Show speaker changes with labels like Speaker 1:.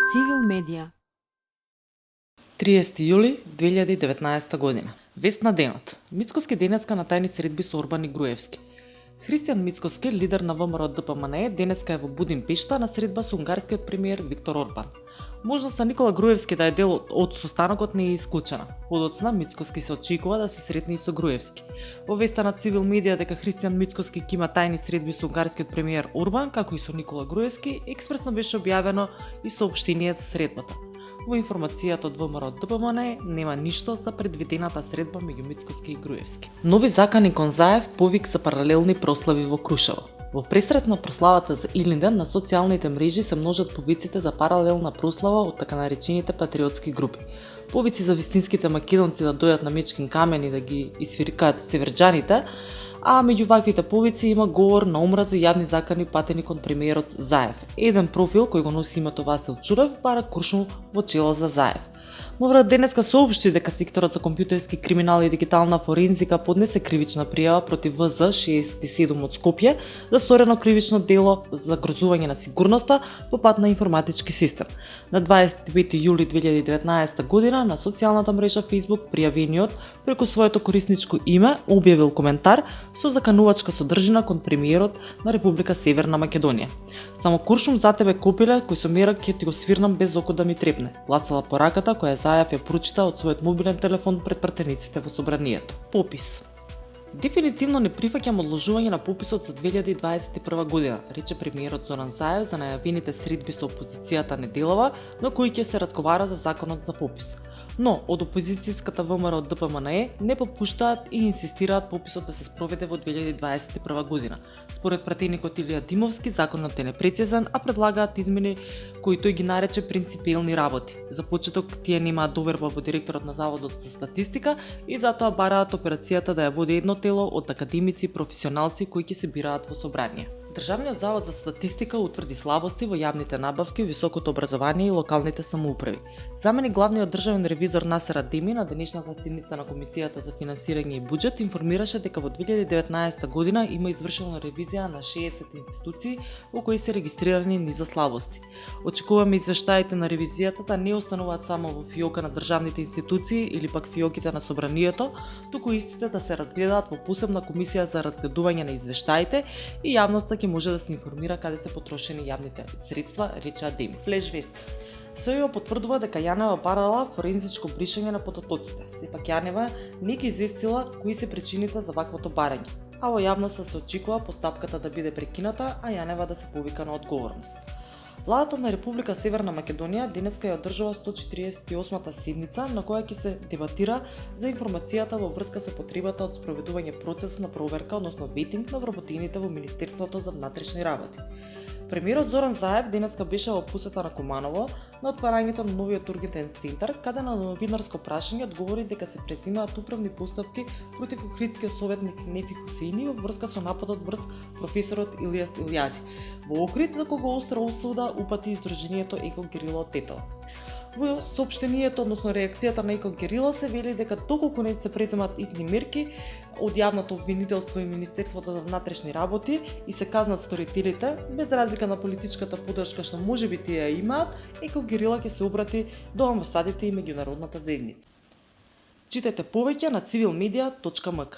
Speaker 1: Цивил медија.
Speaker 2: 30 јули 2019 година. Вест на денот. Мицкоски денеска на тајни средби со Орбан и Груевски. Христијан Мицкоски, лидер на ВМРО ДПМНЕ, денеска е во Будимпешта на средба со унгарскиот премиер Виктор Орбан. Можноста Никола Груевски да е дел од состанокот не е исклучена. Подоцна Мицкоски се очекува да се сретне и со Груевски. Во веста на Цивил медија дека Христијан Мицкоски ќе има тајни средби со унгарскиот премиер Орбан, како и со Никола Груевски, експресно беше објавено и соопштение за средбата. Во информацијата од ВМРО ДПМНЕ нема ништо за предвидената средба меѓу Мицкоски и Груевски. Нови закани кон Заев повик за паралелни прослави во Крушево. Во пресрет на прославата за Илинден на социјалните мрежи се множат повиците за паралелна прослава од така наречените патриотски групи. Повици за вистинските македонци да дојдат на Мечкин камен и да ги исвиркаат северџаните, а меѓу ваквите повици има говор на омраза и јавни закани патени кон премиерот Заев. Еден профил кој го носи името Васил Чурев бара Куршум во чело за Заев. МВР денеска соопшти дека секторот за компјутерски криминал и дигитална форензика поднесе кривична пријава против ВЗ-67 од Скопје за сторено кривично дело за грозување на сигурноста по пат на информатички систем. На 25 јули 2019 година на социјалната мрежа Facebook пријавениот преку своето корисничко име објавил коментар со заканувачка содржина кон премиерот на Република Северна Македонија. Само Куршум за тебе копиле кој со мерак ќе ти го свирнам без око да ми трепне, гласала пораката која Заев ја прочита од својот мобилен телефон пред пратениците во собранието. Попис. Дефинитивно не прифаќам одложување на пописот за 2021 година, рече премиерот Зоран Заев за најавените средби со опозицијата неделава, на кои ќе се разговара за законот за попис. Но од опозицијската ВМРО ДПМНЕ не попуштаат и инсистираат пописот да се спроведе во 2021 година. Според пратеникот Илија Димовски, законот е непрецизен, а предлагаат измени кои тој ги нарече принципиелни работи. За почеток, тие немаат доверба во директорот на Заводот за статистика и затоа бараат операцијата да ја води едно тело од академици и професионалци кои ќе се бираат во собрание. Државниот завод за статистика утврди слабости во јавните набавки, високото образование и локалните самоуправи. Заменик главниот државен ревизор Насер Адеми на денешната седница на Комисијата за финансирање и буџет информираше дека во 2019 година има извршена ревизија на 60 институции во кои се регистрирани низа слабости. Очекуваме извештаите на ревизијата да не остануваат само во фиока на државните институции или пак фиоките на собранието, туку истите да се разгледаат во посебна комисија за разгледување на извештаите и јавноста може да се информира каде се потрошени јавните средства, рече Адеми. Флеш вест. СЈО потврдува дека Јанева барала форензичко бришање на потатоците. Сепак Јанева не ги известила кои се причините за ваквото барање, а во јавноста се очекува постапката да биде прекината, а Јанева да се повика на одговорност. Владата на Република Северна Македонија денеска ја одржува 148-та седница на која ќе се дебатира за информацијата во врска со потребата од спроведување процес на проверка, односно ветинг на вработените во Министерството за внатрешни работи. Премиерот Зоран Заев денеска беше во посета на Куманово на отварањето на новиот ургентен центар, каде на новинарско прашање одговори дека се преземаат управни постапки против Охридскиот советник Нефи Хусеини во врска со нападот врз професорот Илијас Илијази. Во Охрид за кого остра осуда упати издруженијето Еко Герила Тетела. Во соопштението, односно реакцијата на Еко Герила се вели дека доколку не се преземат итни мерки од јавното обвинителство и Министерството за внатрешни работи и се казнат сторителите, без разлика на политичката поддршка што можеби тие ја имаат, Еко Герила ќе се обрати до амбасадите и меѓународната заедница. Читајте повеќе на civilmedia.mk.